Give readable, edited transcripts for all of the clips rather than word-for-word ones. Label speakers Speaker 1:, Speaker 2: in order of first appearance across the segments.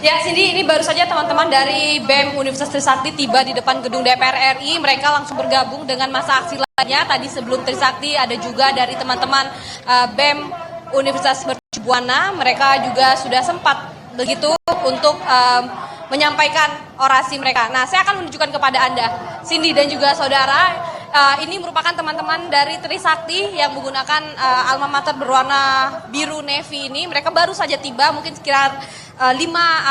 Speaker 1: Ya, Cindy, ini baru saja teman-teman dari BEM Universitas Trisakti tiba di depan gedung DPR RI. Mereka langsung bergabung dengan massa aksi lainnya. Tadi sebelum Trisakti ada juga dari teman-teman BEM Universitas Mercu Buana. Mereka juga sudah sempat begitu untuk menyampaikan orasi mereka. Nah, saya akan menunjukkan kepada Anda, Cindy dan juga saudara, ini merupakan teman-teman dari Trisakti yang menggunakan alma mater berwarna biru navy ini. Mereka baru saja tiba, mungkin sekitar 5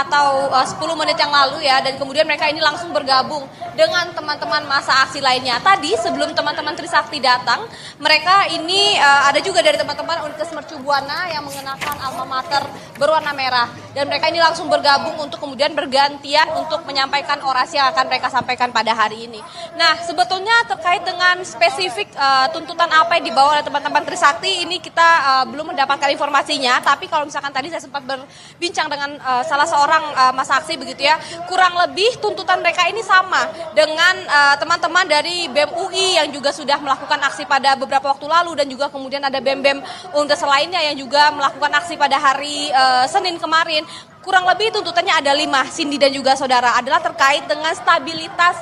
Speaker 1: atau 10 menit yang lalu ya, dan kemudian mereka ini langsung bergabung dengan teman-teman massa aksi lainnya. Tadi sebelum teman-teman Trisakti datang, mereka ini ada juga dari teman-teman Universitas Mercu Buana yang mengenakan alma mater berwarna merah, dan mereka ini langsung bergabung untuk kemudian bergantian untuk menyampaikan orasi yang akan mereka sampaikan pada hari ini. Nah, sebetulnya terkait dengan spesifik tuntutan apa yang dibawa oleh teman-teman Trisakti ini kita belum mendapatkan informasinya, tapi kalau misalkan tadi saya sempat berbincang dengan salah seorang massa aksi begitu ya, kurang lebih tuntutan mereka ini sama dengan teman-teman dari BEM UI yang juga sudah melakukan aksi pada beberapa waktu lalu, dan juga kemudian ada BEM-BEM universitas lainnya yang juga melakukan aksi pada hari Senin kemarin. Kurang lebih tuntutannya ada 5, Cindy dan juga saudara, adalah terkait dengan stabilitas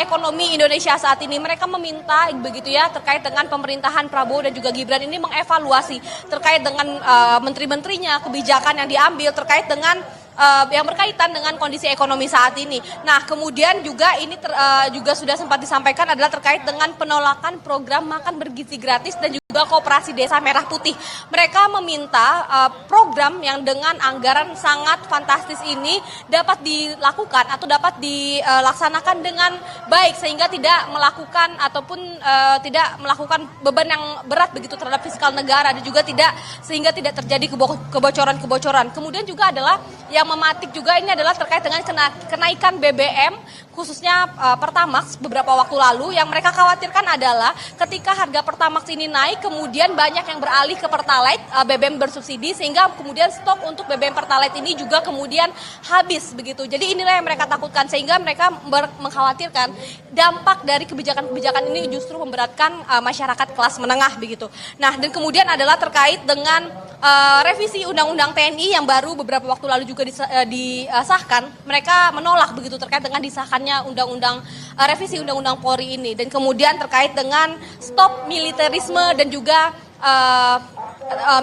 Speaker 1: ekonomi Indonesia saat ini. Mereka meminta begitu ya, terkait dengan pemerintahan Prabowo dan juga Gibran ini mengevaluasi terkait dengan menteri-menterinya, kebijakan yang diambil terkait dengan yang berkaitan dengan kondisi ekonomi saat ini. Nah, kemudian juga ini juga sudah sempat disampaikan adalah terkait dengan penolakan program makan bergizi gratis dan juga Koperasi Desa Merah Putih. Mereka meminta program yang dengan anggaran sangat fantastis ini dapat dilakukan atau dapat dilaksanakan dengan baik, sehingga tidak melakukan ataupun tidak melakukan beban yang berat begitu terhadap fiskal negara, dan juga sehingga tidak terjadi kebocoran-kebocoran. Kemudian juga adalah yang mematik juga ini adalah terkait dengan kenaikan BBM, khususnya Pertamax beberapa waktu lalu. Yang mereka khawatirkan adalah ketika harga Pertamax ini naik, kemudian banyak yang beralih ke Pertalite, BBM bersubsidi, sehingga kemudian stok untuk BBM Pertalite ini juga kemudian habis begitu. Jadi inilah yang mereka takutkan, sehingga mereka mengkhawatirkan dampak dari kebijakan-kebijakan ini justru memberatkan masyarakat kelas menengah begitu. Nah, dan kemudian adalah terkait dengan revisi Undang-Undang TNI yang baru beberapa waktu lalu juga disahkan. Mereka menolak begitu terkait dengan disahkannya revisi Undang-Undang Polri ini, dan kemudian terkait dengan stop militerisme dan juga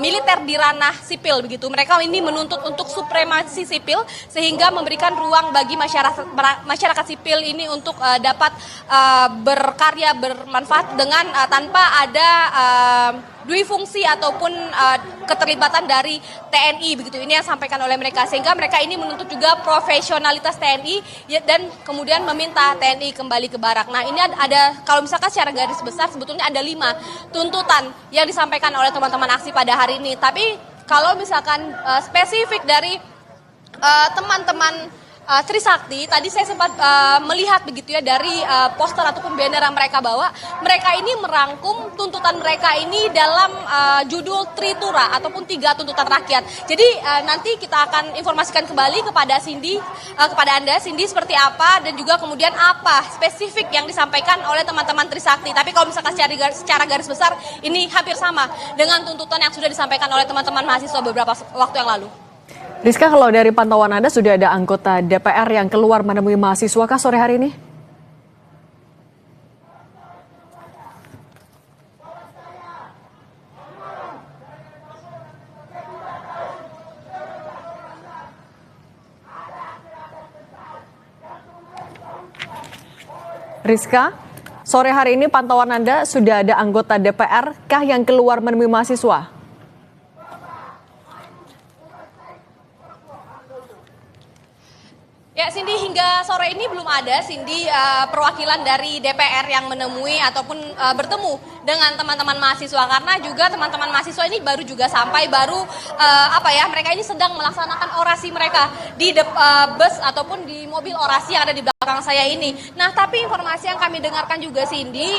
Speaker 1: militer di ranah sipil begitu. Mereka ini menuntut untuk supremasi sipil, sehingga memberikan ruang bagi masyarakat sipil ini untuk dapat berkarya, bermanfaat dengan tanpa ada dui fungsi ataupun keterlibatan dari TNI begitu. Ini yang disampaikan oleh mereka, sehingga mereka ini menuntut juga profesionalitas TNI dan kemudian meminta TNI kembali ke barak. Nah, ini ada, kalau misalkan secara garis besar sebetulnya ada 5 tuntutan yang disampaikan oleh teman-teman aksi pada hari ini. Tapi kalau misalkan spesifik dari teman-teman Trisakti, tadi saya sempat melihat begitu ya dari poster ataupun banner yang mereka bawa. Mereka ini merangkum tuntutan mereka ini dalam judul Tritura ataupun 3 tuntutan rakyat. Jadi nanti kita akan informasikan kembali kepada Cindy, kepada Anda, Cindy, seperti apa dan juga kemudian apa spesifik yang disampaikan oleh teman-teman Trisakti. Tapi kalau misalkan secara garis besar ini hampir sama dengan tuntutan yang sudah disampaikan oleh teman-teman mahasiswa beberapa waktu yang lalu.
Speaker 2: Rizka, kalau dari pantauan Anda sudah ada anggota DPR yang keluar menemui mahasiswa kah sore hari ini? Rizka, sore hari ini pantauan Anda sudah ada anggota DPR kah yang keluar menemui mahasiswa?
Speaker 1: Ya, Cindy, hingga sore ini belum ada, Cindy, perwakilan dari DPR yang menemui ataupun bertemu dengan teman-teman mahasiswa, karena juga teman-teman mahasiswa ini baru juga sampai, mereka ini sedang melaksanakan orasi mereka di bus ataupun di mobil orasi yang ada di belakang saya ini. Nah, tapi informasi yang kami dengarkan juga, Cindy,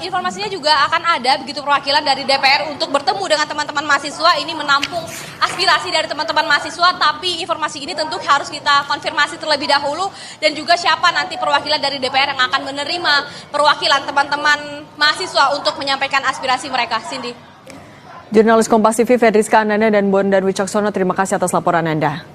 Speaker 1: informasinya juga akan ada begitu perwakilan dari DPR untuk bertemu dengan teman-teman mahasiswa ini, menampung aspirasi dari teman-teman mahasiswa. Tapi informasi ini tentu harus kita konfirmasi terlebih dahulu, dan juga siapa nanti perwakilan dari DPR yang akan menerima perwakilan teman-teman mahasiswa untuk menyampaikan aspirasi mereka. Cindy.
Speaker 2: Jurnalis Kompas TV Fedriska Ananda dan Bondan Wicaksono, terima kasih atas laporan Anda.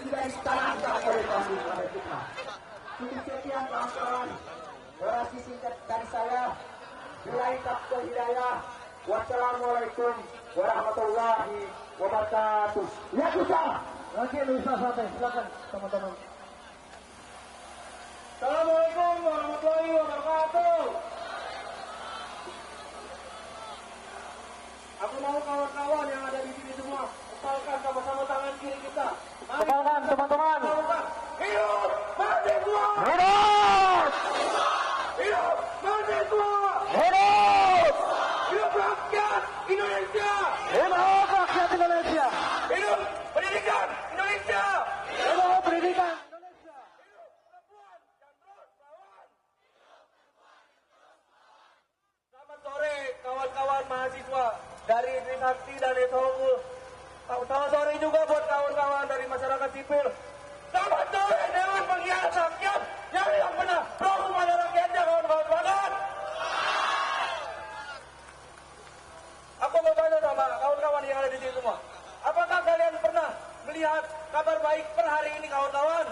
Speaker 3: tidak disalahkan oleh kaum kita. Cukup sekian kawan-kawan. Orasi singkat dari saya. Billahi taufiq hidayah. Wassalamualaikum warahmatullahi wabarakatuh. Ya Ustaz. Oke, Ustaz sampai silakan teman-teman. Assalamualaikum warahmatullahi wabarakatuh. Aku mau kawan-kawan yang ada di sini semua kepalkan sama-sama tangan kiri kita. Kepalkan teman-teman. Hidup mahasiswa. Hidup. Hidup mahasiswa. Hidup. Hidup rakyat Indonesia. Hidup rakyat Indonesia. Hidup pendidikan Indonesia. Hidup pendidikan Indonesia. Hidup perempuan dan terus lawan. Selamat sore kawan-kawan mahasiswa dari Trisakti dan Etohonggul. Selamat sore juga buat kawan-kawan dari masyarakat sipil. Selamat sore Dewan Pengkhianat Rakyat yang pernah pro kepada rakyatnya kawan-kawan banget. Aku mau tanya sama kawan-kawan yang ada di sini semua. Apakah kalian pernah melihat kabar baik per hari ini kawan-kawan?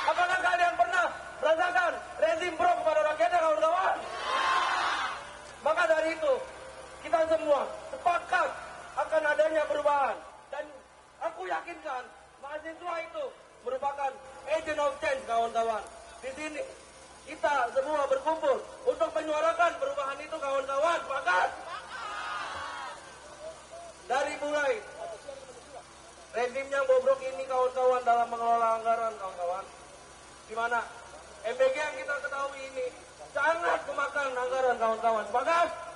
Speaker 3: Apakah kalian pernah merasakan rezim pro kepada rakyatnya kawan-kawan? Maka dari itu, kita semua sepakat akan adanya perubahan. Dan aku yakinkan mahasiswa itu merupakan agent of change kawan-kawan. Di sini kita semua berkumpul untuk menyuarakan perubahan itu kawan-kawan. Sepakat? Dari mulai rezim yang bobrok ini kawan-kawan dalam mengelola anggaran kawan-kawan. Di mana MBG yang kita ketahui ini sangat memakan anggaran kawan-kawan. Sepakat?